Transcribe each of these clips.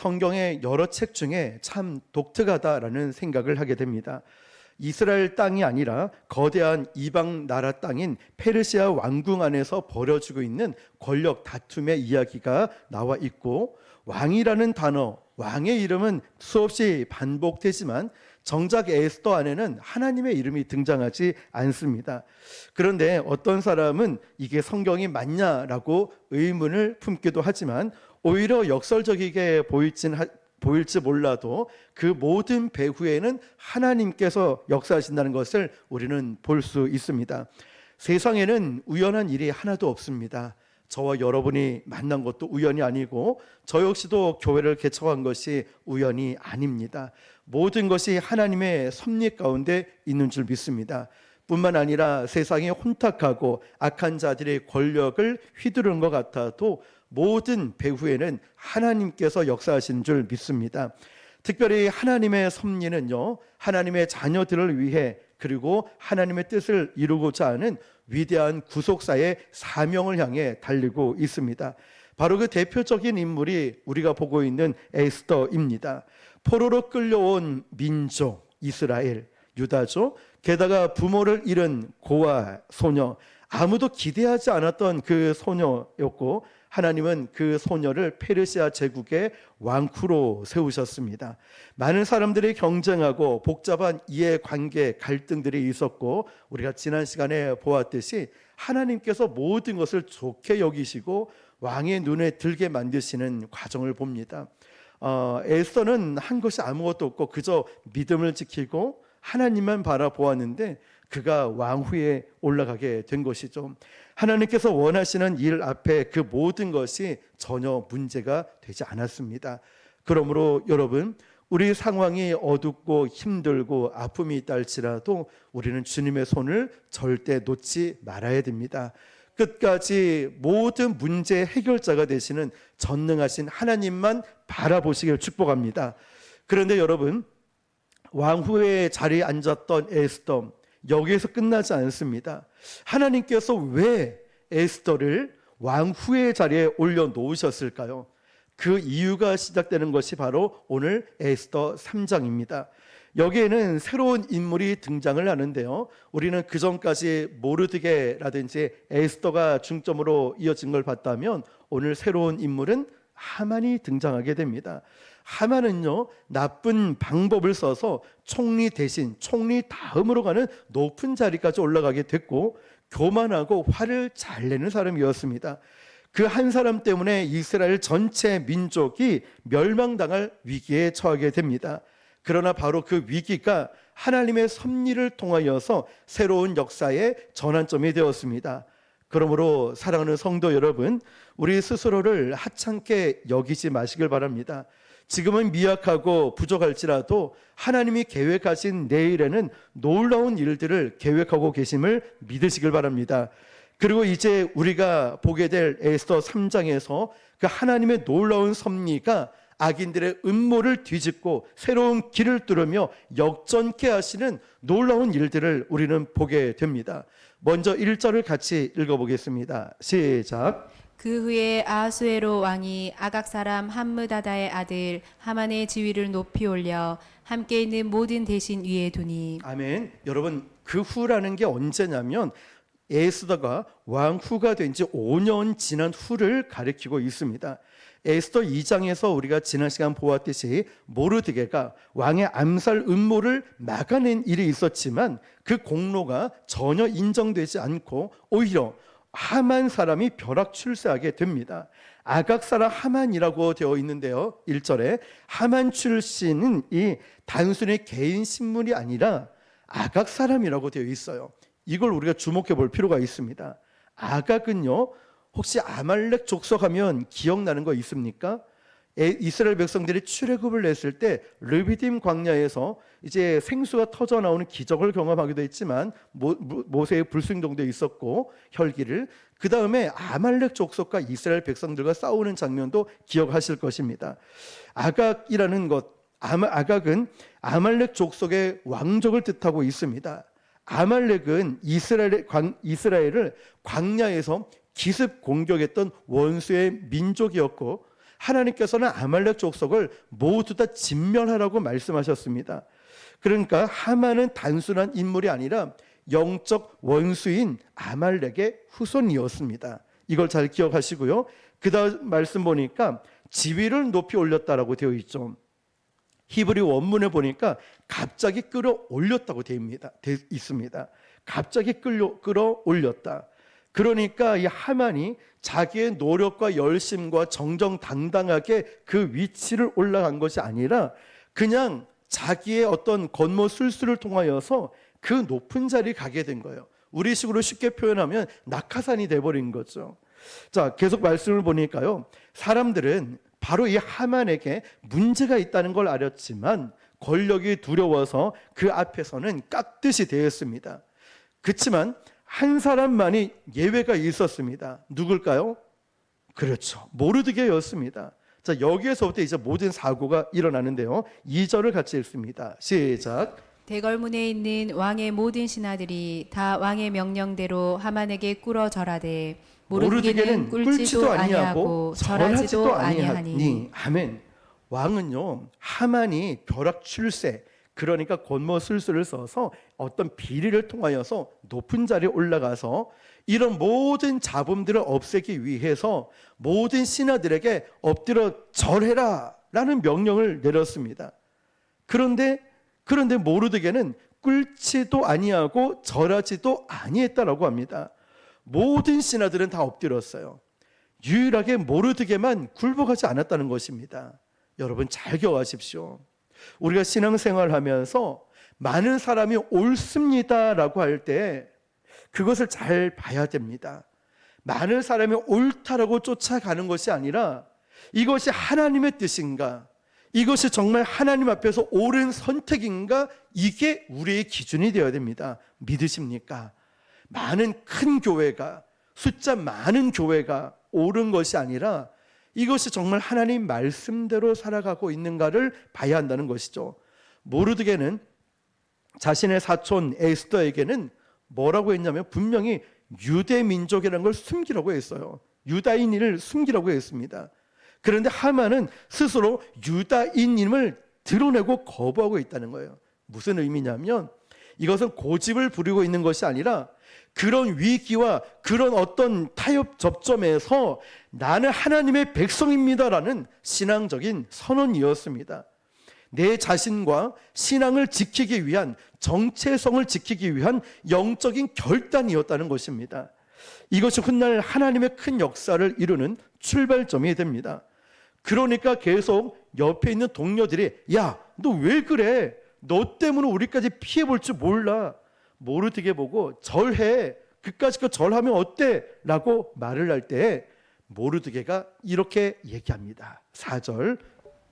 성경의 여러 책 중에 참 독특하다라는 생각을 하게 됩니다. 이스라엘 땅이 아니라 거대한 이방 나라 땅인 페르시아 왕궁 안에서 벌어지고 있는 권력 다툼의 이야기가 나와 있고, 왕이라는 단어, 왕의 이름은 수없이 반복되지만 정작 에스더 안에는 하나님의 이름이 등장하지 않습니다. 그런데 어떤 사람은 이게 성경이 맞냐라고 의문을 품기도 하지만, 오히려 역설적이게 보일지 몰라도 그 모든 배후에는 하나님께서 역사하신다는 것을 우리는 볼 수 있습니다. 세상에는 우연한 일이 하나도 없습니다. 저와 여러분이 만난 것도 우연이 아니고, 저 역시도 교회를 개척한 것이 우연이 아닙니다. 모든 것이 하나님의 섭리 가운데 있는 줄 믿습니다. 뿐만 아니라 세상에 혼탁하고 악한 자들의 권력을 휘두르는 것 같아도 모든 배후에는 하나님께서 역사하신 줄 믿습니다. 특별히 하나님의 섭리는요, 하나님의 자녀들을 위해, 그리고 하나님의 뜻을 이루고자 하는 위대한 구속사의 사명을 향해 달리고 있습니다. 바로 그 대표적인 인물이 우리가 보고 있는 에스더입니다. 포로로 끌려온 민족 이스라엘, 유다죠. 게다가 부모를 잃은 고아 소녀, 아무도 기대하지 않았던 그 소녀였고, 하나님은 그 소녀를 페르시아 제국의 왕후로 세우셨습니다. 많은 사람들이 경쟁하고 복잡한 이해관계 갈등들이 있었고, 우리가 지난 시간에 보았듯이 하나님께서 모든 것을 좋게 여기시고 왕의 눈에 들게 만드시는 과정을 봅니다. 에스더는 한 것이 아무것도 없고 그저 믿음을 지키고 하나님만 바라보았는데, 그가 왕후에 올라가게 된 것이죠. 하나님께서 원하시는 일 앞에 그 모든 것이 전혀 문제가 되지 않았습니다. 그러므로 여러분, 우리 상황이 어둡고 힘들고 아픔이 있다 할지라도 우리는 주님의 손을 절대 놓지 말아야 됩니다. 끝까지 모든 문제의 해결자가 되시는 전능하신 하나님만 바라보시길 축복합니다. 그런데 여러분, 왕후의 자리에 앉았던 에스더, 여기에서 끝나지 않습니다. 하나님께서 왜 에스더를 왕후의 자리에 올려놓으셨을까요? 그 이유가 시작되는 것이 바로 오늘 에스더 3장입니다. 여기에는 새로운 인물이 등장을 하는데요, 우리는 그전까지 모르드게라든지 에스더가 중점으로 이어진 걸 봤다면, 오늘 새로운 인물은 하만이 등장하게 됩니다. 하만은요, 나쁜 방법을 써서 총리 대신 총리 다음으로 가는 높은 자리까지 올라가게 됐고, 교만하고 화를 잘 내는 사람이었습니다. 그 한 사람 때문에 이스라엘 전체 민족이 멸망당할 위기에 처하게 됩니다. 그러나 바로 그 위기가 하나님의 섭리를 통하여서 새로운 역사의 전환점이 되었습니다. 그러므로 사랑하는 성도 여러분, 우리 스스로를 하찮게 여기지 마시길 바랍니다. 지금은 미약하고 부족할지라도 하나님이 계획하신 내일에는 놀라운 일들을 계획하고 계심을 믿으시길 바랍니다. 그리고 이제 우리가 보게 될 에스더 3장에서 그 하나님의 놀라운 섭리가 악인들의 음모를 뒤집고 새로운 길을 뚫으며 역전케 하시는 놀라운 일들을 우리는 보게 됩니다. 먼저 1절을 같이 읽어보겠습니다. 시작. 그 후에 아하수에로 왕이 아각 사람 함므다다의 아들 하만의 지위를 높이 올려 함께 있는 모든 대신 위에 두니. 아멘. 여러분, 그 후라는 게 언제냐면 에스더가 왕후가 된 지 5년 지난 후를 가리키고 있습니다. 에스더 2장에서 우리가 지난 시간 보았듯이 모르드게가 왕의 암살 음모를 막아낸 일이 있었지만 그 공로가 전혀 인정되지 않고 오히려 하만 사람이 벼락 출세하게 됩니다. 아각 사람 하만이라고 되어 있는데요, 1절에 하만 출신은 이 단순히 개인 신문이 아니라 아각 사람이라고 되어 있어요. 이걸 우리가 주목해 볼 필요가 있습니다. 아각은요, 혹시 아말렉 족속하면 기억나는 거 있습니까? 이스라엘 백성들이 출애굽을 냈을 때 르비딤 광야에서 이제 생수가 터져 나오는 기적을 경험하기도 했지만 모세의 불순종도 있었고 혈기를, 그 다음에 아말렉 족속과 이스라엘 백성들과 싸우는 장면도 기억하실 것입니다. 아각이라는 것, 아각은 아말렉 족속의 왕족을 뜻하고 있습니다. 아말렉은 이스라엘을 광야에서 기습 공격했던 원수의 민족이었고, 하나님께서는 아말렉 족속을 모두 다 진멸하라고 말씀하셨습니다. 그러니까 하만은 단순한 인물이 아니라 영적 원수인 아말렉의 후손이었습니다. 이걸 잘 기억하시고요. 그 다음 말씀 보니까 지위를 높이 올렸다라고 되어 있죠. 히브리 원문에 보니까 갑자기 끌어올렸다고 되어 있습니다. 갑자기 끌어올렸다. 그러니까 이 하만이 자기의 노력과 열심과 정정당당하게 그 위치를 올라간 것이 아니라 그냥 자기의 어떤 권모술수를 통하여서 그 높은 자리에 가게 된 거예요. 우리식으로 쉽게 표현하면 낙하산이 돼버린 거죠. 자, 계속 말씀을 보니까요, 사람들은 바로 이 하만에게 문제가 있다는 걸 알았지만 권력이 두려워서 그 앞에서는 깍듯이 대했습니다. 그렇지만 한 사람만이 예외가 있었습니다. 누굴까요? 그렇죠, 모르드게였습니다. 자, 여기에서부터 이제 모든 사고가 일어나는데요. 2절을 같이 읽습니다. 시작. 대궐문에 있는 왕의 모든 신하들이 다 왕의 명령대로 하만에게 꿇어 절하되 모르드게는 꿇지도 아니하고 절하지도 아니하니. 아멘. 왕은요, 하만이 벼락 출세, 그러니까 권모술수를 써서 어떤 비리를 통하여서 높은 자리에 올라가서 이런 모든 잡음들을 없애기 위해서 모든 신하들에게 엎드려 절해라 라는 명령을 내렸습니다. 그런데 모르드게는 꿇지도 아니하고 절하지도 아니했다라고 합니다. 모든 신하들은 다 엎드렸어요. 유일하게 모르드게만 굴복하지 않았다는 것입니다. 여러분 잘 기억하십시오. 우리가 신앙생활하면서 많은 사람이 옳습니다라고 할 때 그것을 잘 봐야 됩니다. 많은 사람이 옳다라고 쫓아가는 것이 아니라 이것이 하나님의 뜻인가, 이것이 정말 하나님 앞에서 옳은 선택인가, 이게 우리의 기준이 되어야 됩니다. 믿으십니까? 많은 큰 교회가, 숫자 많은 교회가 옳은 것이 아니라 이것이 정말 하나님 말씀대로 살아가고 있는가를 봐야 한다는 것이죠. 모르드게는 자신의 사촌 에스더에게는 뭐라고 했냐면 분명히 유대 민족이라는 걸 숨기라고 했어요. 유다인을 숨기라고 했습니다. 그런데 하만은 스스로 유다인임을 드러내고 거부하고 있다는 거예요. 무슨 의미냐면 이것은 고집을 부리고 있는 것이 아니라 그런 위기와 그런 어떤 타협 접점에서 나는 하나님의 백성입니다라는 신앙적인 선언이었습니다. 내 자신과 신앙을 지키기 위한, 정체성을 지키기 위한 영적인 결단이었다는 것입니다. 이것이 훗날 하나님의 큰 역사를 이루는 출발점이 됩니다. 그러니까 계속 옆에 있는 동료들이 야, 너 왜 그래? 너 때문에 우리까지 피해볼 줄 몰라. 모르드게 보고 절해. 그까짓 거 절하면 어때? 라고 말을 할 때 모르드게가 이렇게 얘기합니다. 4절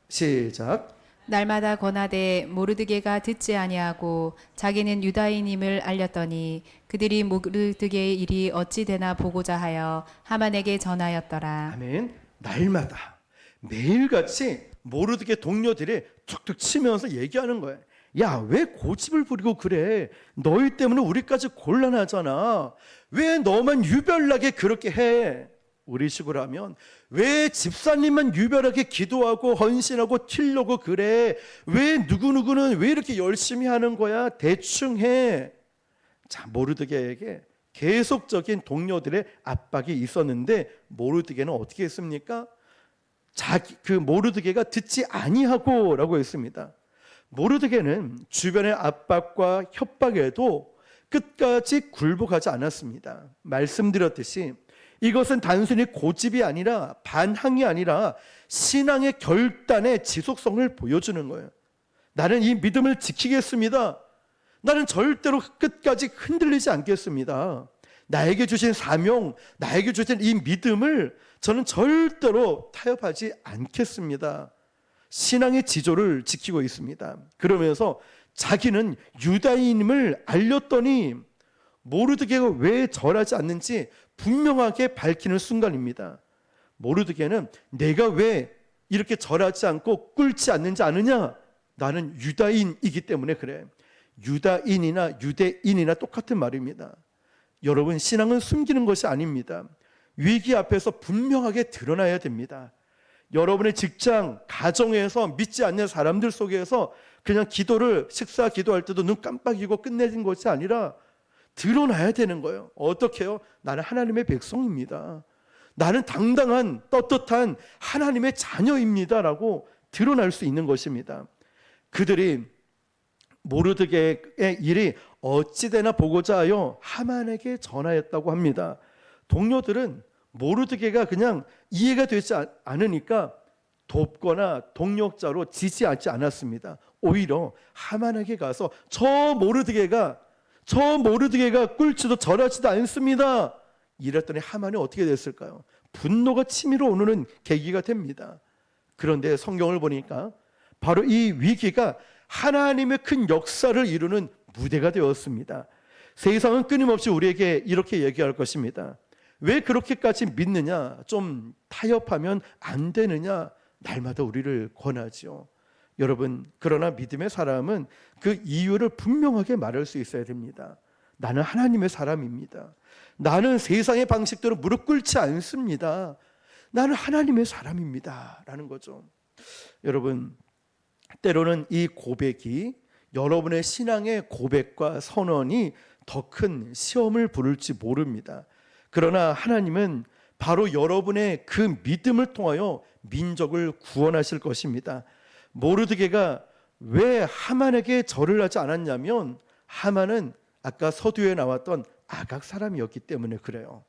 시작. 날마다 권하되 모르드게가 듣지 아니하고 자기는 유다인임을 알렸더니 그들이 모르드게의 일이 어찌 되나 보고자 하여 하만에게 전하였더라. 아멘. 날마다 매일같이 모르드게 동료들이 툭툭 치면서 얘기하는 거예요. 야, 왜 고집을 부리고 그래? 너희 때문에 우리까지 곤란하잖아. 왜 너만 유별나게 그렇게 해? 우리식으로 하면 왜 집사님만 유별하게 기도하고 헌신하고 튀려고 그래? 왜 누구누구는 왜 이렇게 열심히 하는 거야? 대충 해. 자, 모르드게에게 계속적인 동료들의 압박이 있었는데 모르드게는 어떻게 했습니까? 그 모르드게가 듣지 아니하고라고 했습니다. 모르드게는 주변의 압박과 협박에도 끝까지 굴복하지 않았습니다. 말씀드렸듯이 이것은 단순히 고집이 아니라 반항이 아니라 신앙의 결단의 지속성을 보여주는 거예요. 나는 이 믿음을 지키겠습니다. 나는 절대로 끝까지 흔들리지 않겠습니다. 나에게 주신 사명, 나에게 주신 이 믿음을 저는 절대로 타협하지 않겠습니다. 신앙의 지조를 지키고 있습니다. 그러면서 자기는 유다인임을 알렸더니 모르드게가 왜 절하지 않는지 분명하게 밝히는 순간입니다. 모르드게는 내가 왜 이렇게 절하지 않고 꿇지 않는지 아느냐? 나는 유다인이기 때문에 그래. 유다인이나 유대인이나 똑같은 말입니다. 여러분, 신앙은 숨기는 것이 아닙니다. 위기 앞에서 분명하게 드러나야 됩니다. 여러분의 직장, 가정에서 믿지 않는 사람들 속에서 그냥 기도를 식사 기도할 때도 눈 깜빡이고 끝내는 것이 아니라 드러나야 되는 거예요. 어떻게 해요? 나는 하나님의 백성입니다. 나는 당당한 떳떳한 하나님의 자녀입니다라고 드러날 수 있는 것입니다. 그들이 모르드게의 일이 어찌되나 보고자 하여 하만에게 전하였다고 합니다. 동료들은 모르드게가 그냥 이해가 되지 않으니까 돕거나 동력자로 지지 않지 않았습니다. 오히려 하만에게 가서 저 모르드게가 꿀지도 절하지도 않습니다. 이랬더니 하만이 어떻게 됐을까요? 분노가 치밀어 오르는 계기가 됩니다. 그런데 성경을 보니까 바로 이 위기가 하나님의 큰 역사를 이루는 무대가 되었습니다. 세상은 끊임없이 우리에게 이렇게 얘기할 것입니다. 왜 그렇게까지 믿느냐? 좀 타협하면 안 되느냐? 날마다 우리를 권하지요. 여러분, 그러나 믿음의 사람은 그 이유를 분명하게 말할 수 있어야 됩니다. 나는 하나님의 사람입니다. 나는 세상의 방식대로 무릎 꿇지 않습니다. 나는 하나님의 사람입니다. 라는 거죠. 여러분, 때로는 이 고백이 여러분의 신앙의 고백과 선언이 더 큰 시험을 부를지 모릅니다. 그러나 하나님은 바로 여러분의 그 믿음을 통하여 민족을 구원하실 것입니다. 모르드게가 왜 하만에게 절을 하지 않았냐면 하만은 아까 서두에 나왔던 아각 사람이었기 때문에 그래요.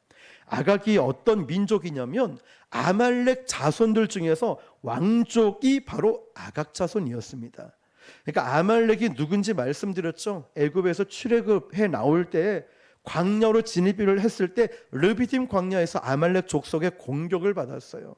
아각이 어떤 민족이냐면 아말렉 자손들 중에서 왕족이 바로 아각 자손이었습니다. 그러니까 아말렉이 누군지 말씀드렸죠. 애굽에서 출애굽해 나올 때 광야로 진입을 했을 때 르비딤 광야에서 아말렉 족속의 공격을 받았어요.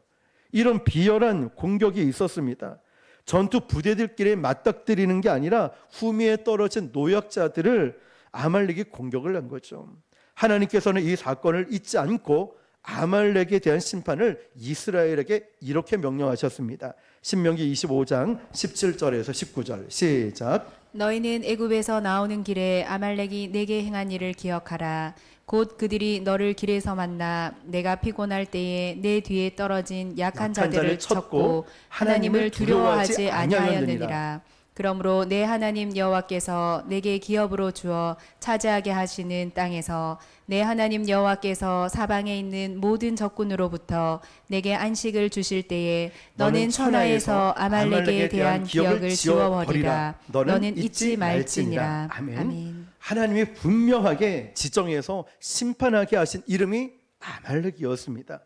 이런 비열한 공격이 있었습니다. 전투 부대들끼리 맞닥뜨리는 게 아니라 후미에 떨어진 노약자들을 아말렉이 공격을 한 거죠. 하나님께서는 이 사건을 잊지 않고 아말렉에 대한 심판을 이스라엘에게 이렇게 명령하셨습니다. 신명기 25장 17절에서 19절 시작. 너희는 애굽에서 나오는 길에 아말렉이 내게 행한 일을 기억하라. 곧 그들이 너를 길에서 만나 내가 피곤할 때에 내 뒤에 떨어진 약한 자들을 쳤고 하나님을 두려워하지 아니하였느니라. 그러므로 내 하나님 여호와께서 내게 기업으로 주어 차지하게 하시는 땅에서 내 하나님 여호와께서 사방에 있는 모든 적군으로부터 내게 안식을 주실 때에 너는 천하에서 아말렉에 대한 기억을 지워버리라. 너는 잊지 말지니라. 아멘. 하나님이 분명하게 지정해서 심판하게 하신 이름이 아말렉이었습니다.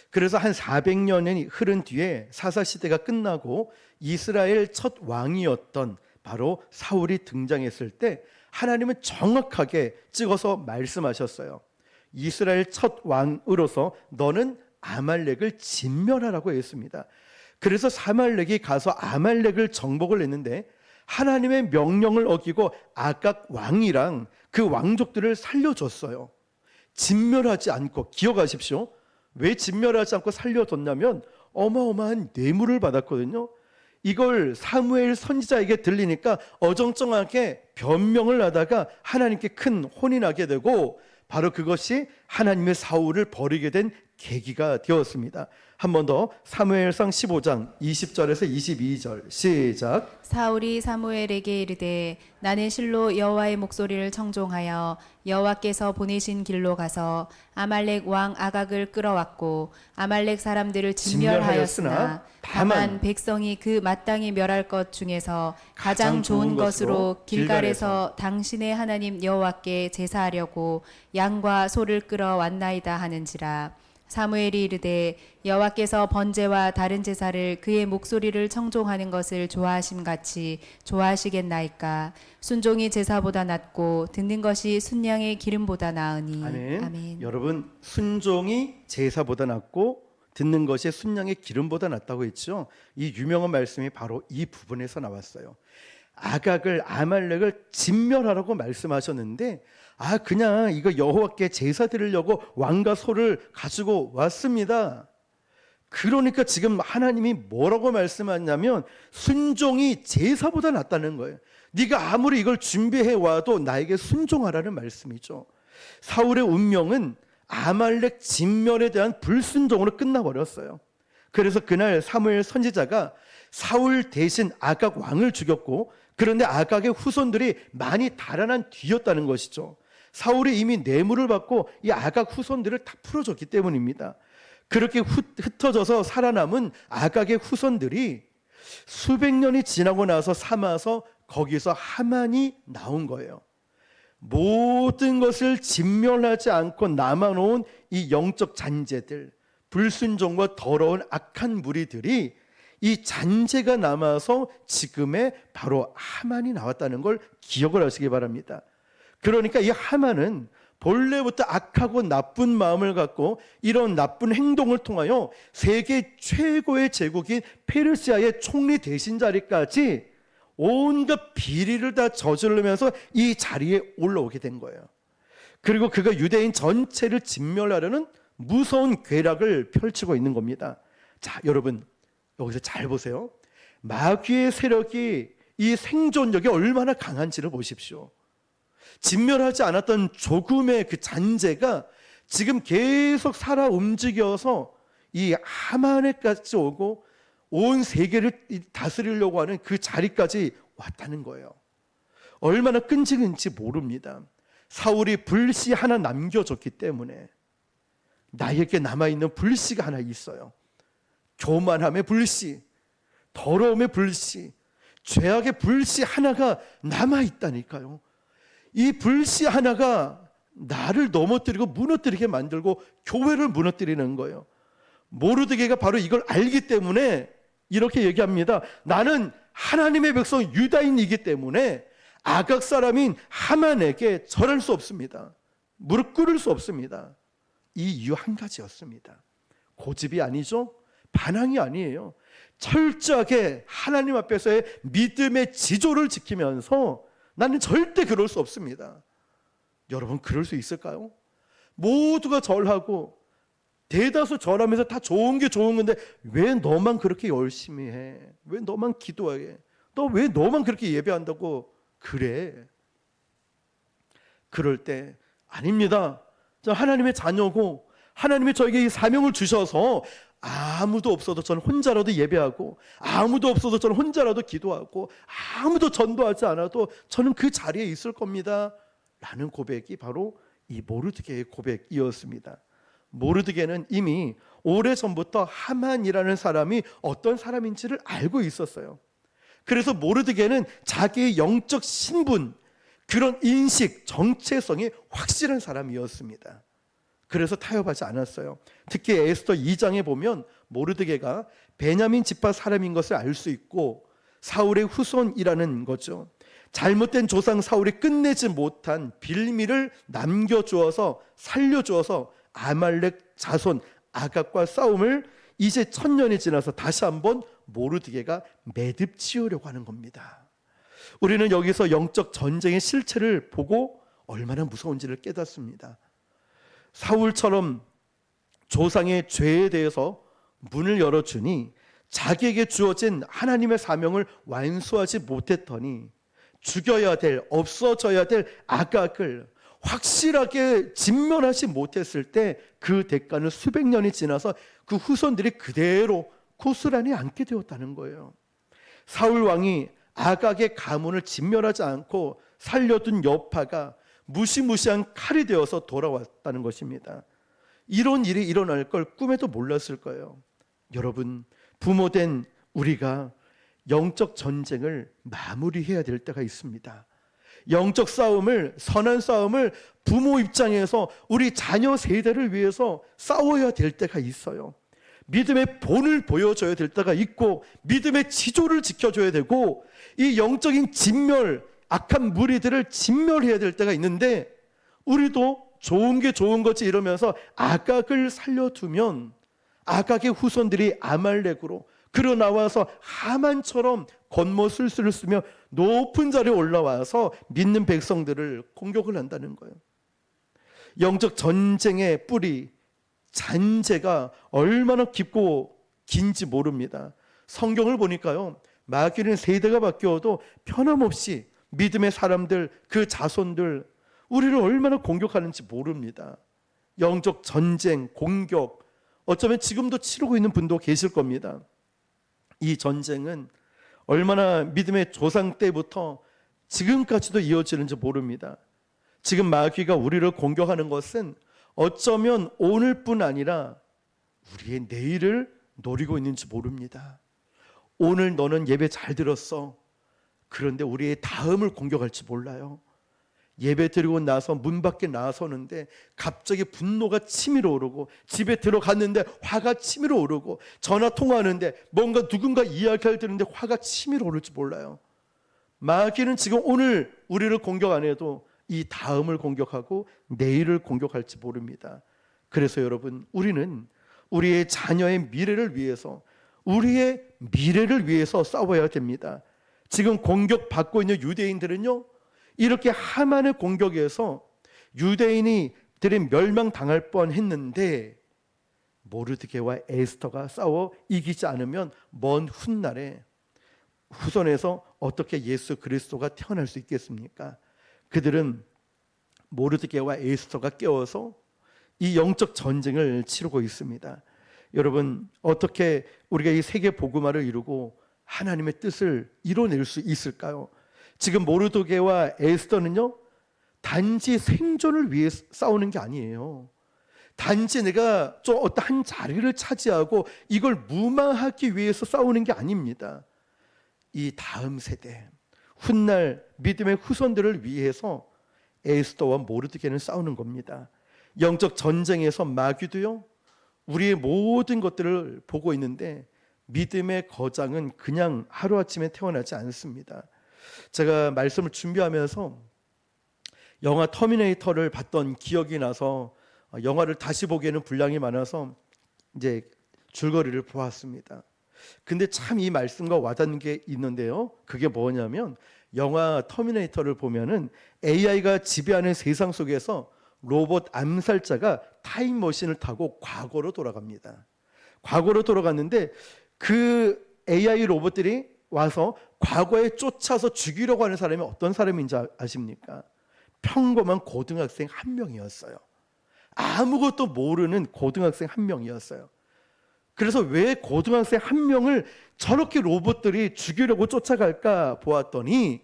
그래서 한 400년이 흐른 뒤에 사사시대가 끝나고 이스라엘 첫 왕이었던 바로 사울이 등장했을 때 하나님은 정확하게 찍어서 말씀하셨어요. 이스라엘 첫 왕으로서 너는 아말렉을 진멸하라고 했습니다. 그래서 사말렉이 가서 아말렉을 정복을 했는데 하나님의 명령을 어기고 아각 왕이랑 그 왕족들을 살려줬어요. 진멸하지 않고. 기억하십시오. 왜 진멸하지 않고 살려줬냐면 어마어마한 뇌물을 받았거든요. 이걸 사무엘 선지자에게 들리니까 어정쩡하게 변명을 하다가 하나님께 큰 혼이 나게 되고 바로 그것이 하나님의 사울을 버리게 된 계기가 되었습니다. 한 번 더 사무엘상 15장 20절에서 22절 시작. 사울이 사무엘에게 이르되 나는 실로 여호와의 목소리를 청종하여 여호와께서 보내신 길로 가서 아말렉 왕 아각을 끌어왔고 아말렉 사람들을 진멸하였으나 다만 백성이 그 마땅히 멸할 것 중에서 가장 좋은 것으로 길갈에서 당신의 하나님 여호와께 제사하려고 양과 소를 끌어왔나이다 하는지라. 사무엘이 이르되 여호와께서 번제와 다른 제사를 그의 목소리를 청종하는 것을 좋아하심 같이 좋아하시겠나이까. 순종이 제사보다 낫고 듣는 것이 순양의 기름보다 나으니. 아멘. 아멘. 여러분, 순종이 제사보다 낫고 듣는 것이 순양의 기름보다 낫다고 했죠. 이 유명한 말씀이 바로 이 부분에서 나왔어요. 아각을 아말렉을 진멸하라고 말씀하셨는데 그냥 이거 여호와께 제사 드리려고 왕과 소를 가지고 왔습니다. 그러니까 지금 하나님이 뭐라고 말씀하냐면 순종이 제사보다 낫다는 거예요. 네가 아무리 이걸 준비해 와도 나에게 순종하라는 말씀이죠. 사울의 운명은 아말렉 진멸에 대한 불순종으로 끝나버렸어요. 그래서 그날 사무엘 선지자가 사울 대신 아각 왕을 죽였고, 그런데 아각의 후손들이 많이 달아난 뒤였다는 것이죠. 사울이 이미 뇌물을 받고 이 아각 후손들을 다 풀어줬기 때문입니다. 그렇게 흩어져서 살아남은 아각의 후손들이 수백 년이 지나고 나서 삼아서 거기서 하만이 나온 거예요. 모든 것을 진멸하지 않고 남아놓은 이 영적 잔재들, 불순종과 더러운 악한 무리들이 이 잔재가 남아서 지금의 바로 하만이 나왔다는 걸 기억을 하시기 바랍니다. 그러니까 이 하만은 본래부터 악하고 나쁜 마음을 갖고 이런 나쁜 행동을 통하여 세계 최고의 제국인 페르시아의 총리 대신 자리까지 온갖 비리를 다 저지르면서 이 자리에 올라오게 된 거예요. 그리고 그가 유대인 전체를 진멸하려는 무서운 괴락을 펼치고 있는 겁니다. 자, 여러분 여기서 잘 보세요. 마귀의 세력이 이 생존력이 얼마나 강한지를 보십시오. 진멸하지 않았던 조금의 그 잔재가 지금 계속 살아 움직여서 이 하만에까지 오고 온 세계를 다스리려고 하는 그 자리까지 왔다는 거예요. 얼마나 끈질긴지 모릅니다. 사울이 불씨 하나 남겨줬기 때문에 나에게 남아있는 불씨가 하나 있어요. 교만함의 불씨, 더러움의 불씨, 죄악의 불씨 하나가 남아있다니까요. 이 불씨 하나가 나를 넘어뜨리고 무너뜨리게 만들고 교회를 무너뜨리는 거예요. 모르드게가 바로 이걸 알기 때문에 이렇게 얘기합니다. 나는 하나님의 백성 유다인이기 때문에 아각 사람인 하만에게 절할 수 없습니다. 무릎 꿇을 수 없습니다. 이 이유 한 가지였습니다. 고집이 아니죠. 반항이 아니에요. 철저하게 하나님 앞에서의 믿음의 지조를 지키면서 나는 절대 그럴 수 없습니다. 여러분 그럴 수 있을까요? 모두가 절하고 대다수 절하면서 다 좋은 게 좋은 건데 왜 너만 그렇게 열심히 해? 왜 너만 기도해? 또 왜 너만 그렇게 예배한다고 그래? 그럴 때 아닙니다. 저 하나님의 자녀고 하나님이 저에게 이 사명을 주셔서 아무도 없어도 저는 혼자라도 예배하고 아무도 없어도 저는 혼자라도 기도하고 아무도 전도하지 않아도 저는 그 자리에 있을 겁니다 라는 고백이 바로 이 모르드게의 고백이었습니다. 모르드게는 이미 오래전부터 하만이라는 사람이 어떤 사람인지를 알고 있었어요. 그래서 모르드게는 자기의 영적 신분, 그런 인식, 정체성이 확실한 사람이었습니다. 그래서 타협하지 않았어요. 특히 에스더 2장에 보면 모르드게가 베냐민 지파 사람인 것을 알 수 있고 사울의 후손이라는 거죠. 잘못된 조상 사울이 끝내지 못한 빌미를 남겨주어서 살려주어서 아말렉 자손 아각과 싸움을 이제 1000년이 지나서 다시 한번 모르드게가 매듭 지으려고 하는 겁니다. 우리는 여기서 영적 전쟁의 실체를 보고 얼마나 무서운지를 깨닫습니다. 사울처럼 조상의 죄에 대해서 문을 열어주니 자기에게 주어진 하나님의 사명을 완수하지 못했더니 죽여야 될, 없어져야 될 아각을 확실하게 진멸하지 못했을 때 그 대가는 수백 년이 지나서 그 후손들이 그대로 고스란히 안게 되었다는 거예요. 사울 왕이 아각의 가문을 진멸하지 않고 살려둔 여파가 무시무시한 칼이 되어서 돌아왔다는 것입니다. 이런 일이 일어날 걸 꿈에도 몰랐을 거예요. 여러분, 부모된 우리가 영적 전쟁을 마무리해야 될 때가 있습니다. 영적 싸움을, 선한 싸움을 부모 입장에서 우리 자녀 세대를 위해서 싸워야 될 때가 있어요. 믿음의 본을 보여줘야 될 때가 있고 믿음의 지조를 지켜줘야 되고 이 영적인 진멸, 악한 무리들을 진멸해야 될 때가 있는데 우리도 좋은 게 좋은 거지 이러면서 아각을 살려두면 아각의 후손들이 아말렉으로 그러 나와서 하만처럼 겉모술수를 쓰며 높은 자리에 올라와서 믿는 백성들을 공격을 한다는 거예요. 영적 전쟁의 뿌리, 잔재가 얼마나 깊고 긴지 모릅니다. 성경을 보니까요, 마귀는 세대가 바뀌어도 변함없이 믿음의 사람들, 그 자손들, 우리를 얼마나 공격하는지 모릅니다. 영적 전쟁, 공격 어쩌면 지금도 치르고 있는 분도 계실 겁니다. 이 전쟁은 얼마나 믿음의 조상 때부터 지금까지도 이어지는지 모릅니다. 지금 마귀가 우리를 공격하는 것은 어쩌면 오늘뿐 아니라 우리의 내일을 노리고 있는지 모릅니다. 오늘 너는 예배 잘 들었어. 그런데 우리의 다음을 공격할지 몰라요. 예배 드리고 나서 문 밖에 나서는데 갑자기 분노가 치밀어 오르고, 집에 들어갔는데 화가 치밀어 오르고, 전화 통화하는데 뭔가 누군가 이야기를 듣는데 화가 치밀어 오를지 몰라요. 마귀는 지금 오늘 우리를 공격 안 해도 이 다음을 공격하고 내일을 공격할지 모릅니다. 그래서 여러분, 우리는 우리의 자녀의 미래를 위해서, 우리의 미래를 위해서 싸워야 됩니다. 지금 공격받고 있는 유대인들은요, 이렇게 하만의 공격에서 유대인들이 멸망당할 뻔했는데 모르드게와 에스더가 싸워 이기지 않으면 먼 훗날에 후손에서 어떻게 예수 그리스도가 태어날 수 있겠습니까? 그들은 모르드게와 에스더가 깨워서 이 영적 전쟁을 치르고 있습니다. 여러분, 어떻게 우리가 이 세계 복음화를 이루고 하나님의 뜻을 이뤄낼 수 있을까요? 지금 모르드게와 에스더는요, 단지 생존을 위해 싸우는 게 아니에요. 단지 내가 좀 어떤 한 자리를 차지하고 이걸 무마하기 위해서 싸우는 게 아닙니다. 이 다음 세대, 훗날 믿음의 후손들을 위해서 에스더와 모르드게는 싸우는 겁니다. 영적 전쟁에서 마귀도요, 우리의 모든 것들을 보고 있는데 믿음의 거장은 그냥 하루아침에 태어나지 않습니다. 제가 말씀을 준비하면서 영화 터미네이터를 봤던 기억이 나서 영화를 다시 보기에는 분량이 많아서 이제 줄거리를 보았습니다. 근데 참 이 말씀과 와닿는 게 있는데요. 그게 뭐냐면 영화 터미네이터를 보면은 AI가 지배하는 세상 속에서 로봇 암살자가 타임머신을 타고 과거로 돌아갑니다. 과거로 돌아갔는데 그 AI 로봇들이 와서 과거에 쫓아서 죽이려고 하는 사람이 어떤 사람인지 아십니까? 평범한 고등학생 한 명이었어요. 아무것도 모르는 고등학생 한 명이었어요. 그래서 왜 고등학생 한 명을 저렇게 로봇들이 죽이려고 쫓아갈까 보았더니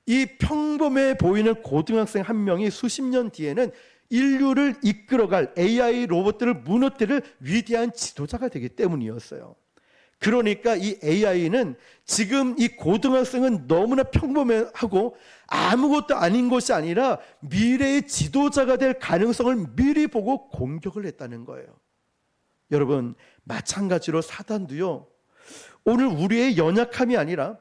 이 평범해 보이는 고등학생 한 명이 수십 년 뒤에는 인류를 이끌어갈 AI 로봇들을 무너뜨릴 위대한 지도자가 되기 때문이었어요. 그러니까 이 AI는 지금 이 고등학생은 너무나 평범하고 아무것도 아닌 것이 아니라 미래의 지도자가 될 가능성을 미리 보고 공격을 했다는 거예요. 여러분, 마찬가지로 사단도요, 오늘 우리의 연약함이 아니라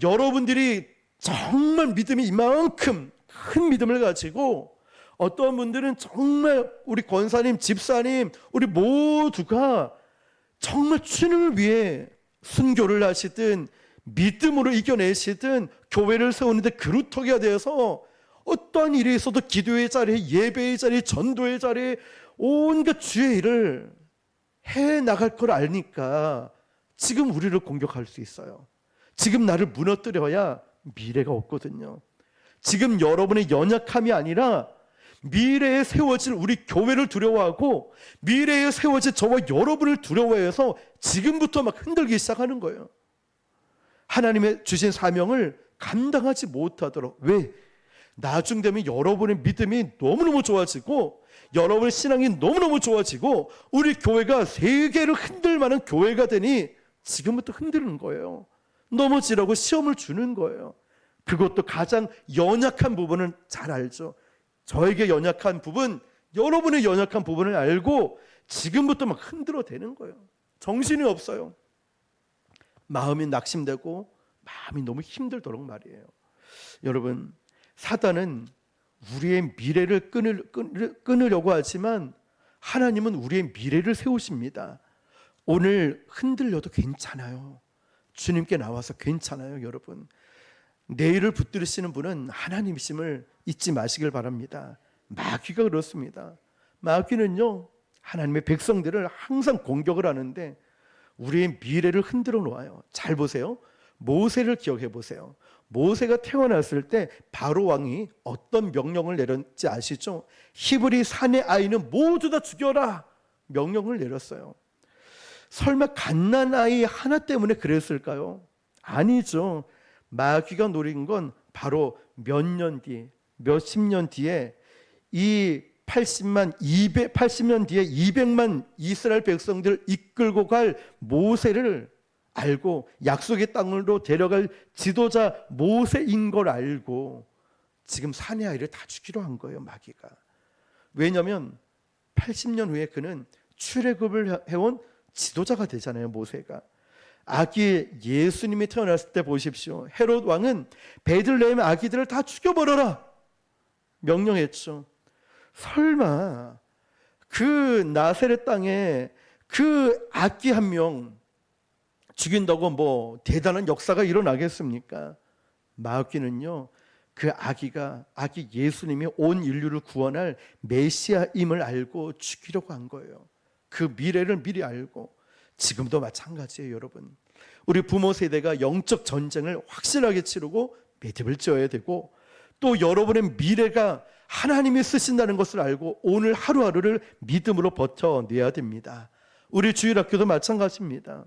여러분들이 정말 믿음이 이만큼 큰 믿음을 가지고, 어떤 분들은 정말 우리 권사님, 집사님, 우리 모두가 정말 주님을 위해 순교를 하시든 믿음으로 이겨내시든 교회를 세우는데 그루터기가 되어서 어떠한 일이 있어도 기도의 자리, 예배의 자리, 전도의 자리, 온갖 주의 일을 해나갈 걸 아니까 지금 우리를 공격할 수 있어요. 지금 나를 무너뜨려야 미래가 없거든요. 지금 여러분의 연약함이 아니라 미래에 세워질 우리 교회를 두려워하고 미래에 세워질 저와 여러분을 두려워해서 지금부터 막 흔들기 시작하는 거예요. 하나님의 주신 사명을 감당하지 못하도록. 왜? 나중 되면 여러분의 믿음이 너무너무 좋아지고 여러분의 신앙이 너무너무 좋아지고 우리 교회가 세계를 흔들 만한 교회가 되니 지금부터 흔드는 거예요. 넘어지라고 시험을 주는 거예요. 그것도 가장 연약한 부분은 잘 알죠. 저에게 연약한 부분, 여러분의 연약한 부분을 알고 지금부터 막 흔들어대는 거예요. 정신이 없어요. 마음이 낙심되고 마음이 너무 힘들도록 말이에요. 여러분, 사단은 우리의 미래를 끊으려고 하지만 하나님은 우리의 미래를 세우십니다. 오늘 흔들려도 괜찮아요. 주님께 나와서 괜찮아요, 여러분. 내일을 붙들으시는 분은 하나님이심을 잊지 마시길 바랍니다. 마귀가 그렇습니다. 마귀는요, 하나님의 백성들을 항상 공격을 하는데 우리의 미래를 흔들어 놓아요. 잘 보세요. 모세를 기억해 보세요. 모세가 태어났을 때 바로 왕이 어떤 명령을 내렸지 아시죠? 히브리 산의 아이는 모두 다 죽여라 명령을 내렸어요. 설마 갓난아이 하나 때문에 그랬을까요? 아니죠. 마귀가 노린 건 바로 몇 년 뒤, 몇십 년 뒤에 이 80년 뒤에 200만 이스라엘 백성들을 이끌고 갈 모세를 알고 약속의 땅으로 데려갈 지도자 모세인 걸 알고 지금 사내 아이를 다 죽이려 한 거예요, 마귀가. 왜냐하면 80년 후에 그는 출애굽을 해온 지도자가 되잖아요, 모세가. 아기 예수님이 태어났을 때 보십시오. 헤롯 왕은 베들레헴 아기들을 다 죽여버려라 명령했죠. 설마 그 나사렛 땅에 그 아기 한 명 죽인다고 뭐 대단한 역사가 일어나겠습니까? 마귀는요, 그 아기 예수님이 온 인류를 구원할 메시아임을 알고 죽이려고 한 거예요. 그 미래를 미리 알고. 지금도 마찬가지예요, 여러분. 우리 부모 세대가 영적 전쟁을 확실하게 치르고 매듭을 지어야 되고, 또 여러분의 미래가 하나님이 쓰신다는 것을 알고 오늘 하루하루를 믿음으로 버텨내야 됩니다. 우리 주일학교도 마찬가지입니다.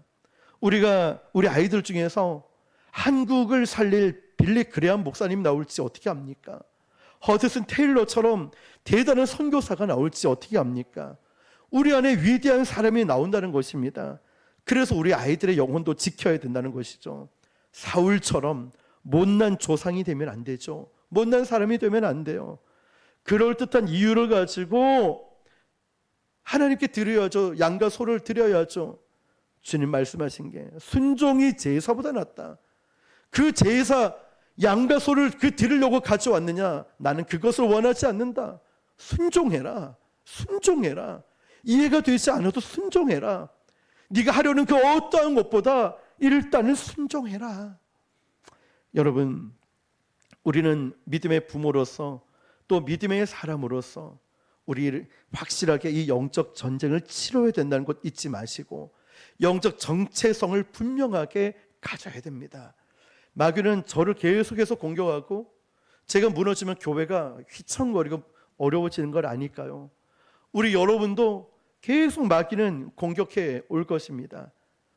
우리 아이들 중에서 한국을 살릴 빌리 그레함 목사님 나올지 어떻게 합니까? 허드슨 테일러처럼 대단한 선교사가 나올지 어떻게 합니까? 우리 안에 위대한 사람이 나온다는 것입니다. 그래서 우리 아이들의 영혼도 지켜야 된다는 것이죠. 사울처럼 못난 조상이 되면 안 되죠. 못난 사람이 되면 안 돼요. 그럴듯한 이유를 가지고 하나님께 드려야죠. 양과 소를 드려야죠. 주님 말씀하신 게 순종이 제사보다 낫다. 그 제사 양과 소를 드리려고 가져왔느냐? 나는 그것을 원하지 않는다. 순종해라. 순종해라. 이해가 되지 않아도 순종해라. 네가 하려는 그 어떠한 것보다 일단은 순종해라. 여러분, 우리는 믿음의 부모로서 또 믿음의 사람으로서 우리 확실하게 이 영적 전쟁을 치러야 된다는 것 잊지 마시고 영적 정체성을 분명하게 가져야 됩니다. 마귀는 저를 계속해서 공격하고 제가 무너지면 교회가 휘청거리고 어려워지는 걸 아니까요. 우리 여러분도 계속 마귀는 공격해 올 것입니다.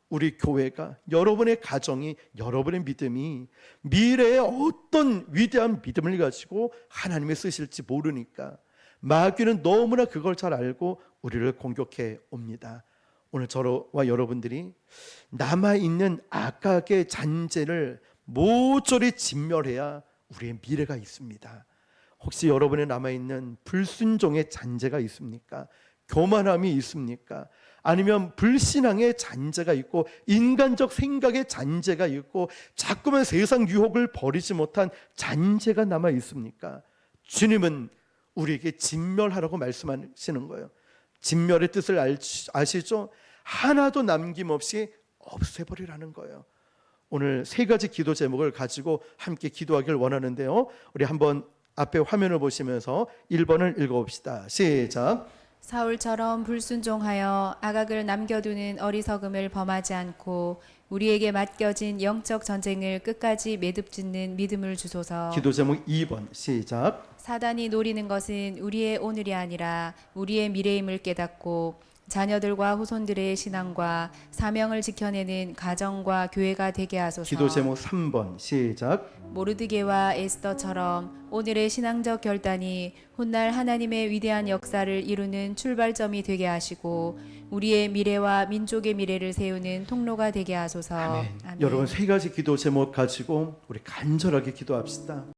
우리 교회가, 여러분의 가정이, 여러분의 믿음이 미래에 어떤 위대한 믿음을 가지고 하나님이 쓰실지 모르니까 마귀는 너무나 그걸 잘 알고 우리를 공격해 옵니다. 오늘 저와 여러분들이 남아있는 악악의 잔재를 모조리 진멸해야 우리의 미래가 있습니다. 혹시 여러분의 남아있는 불순종의 잔재가 있습니까? 교만함이 있습니까? 아니면 불신앙의 잔재가 있고 인간적 생각의 잔재가 있고 자꾸만 세상 유혹을 버리지 못한 잔재가 남아 있습니까? 주님은 우리에게 진멸하라고 말씀하시는 거예요. 진멸의 뜻을 아시죠? 하나도 남김없이 없애버리라는 거예요. 오늘 세 가지 기도 제목을 가지고 함께 기도하길 원하는데요. 우리 한번 앞에 화면을 보시면서 1번을 읽어봅시다. 시작. 사울처럼 불순종하여 아각을 남겨두는 어리석음을 범하지 않고 우리에게 맡겨진 영적 전쟁을 끝까지 매듭짓는 믿음을 주소서. 기도 제목 2번 시작. 사단이 노리는 것은 우리의 오늘이 아니라 우리의 미래임을 깨닫고 자녀들과 후손들의 신앙과 사명을 지켜내는 가정과 교회가 되게 하소서. 기도 제목 3번 시작. 모르드게와 에스더처럼 오늘의 신앙적 결단이 훗날 하나님의 위대한 역사를 이루는 출발점이 되게 하시고 우리의 미래와 민족의 미래를 세우는 통로가 되게 하소서. 아멘. 아멘. 여러분 세 가지 기도 제목 가지고 우리 간절하게 기도합시다.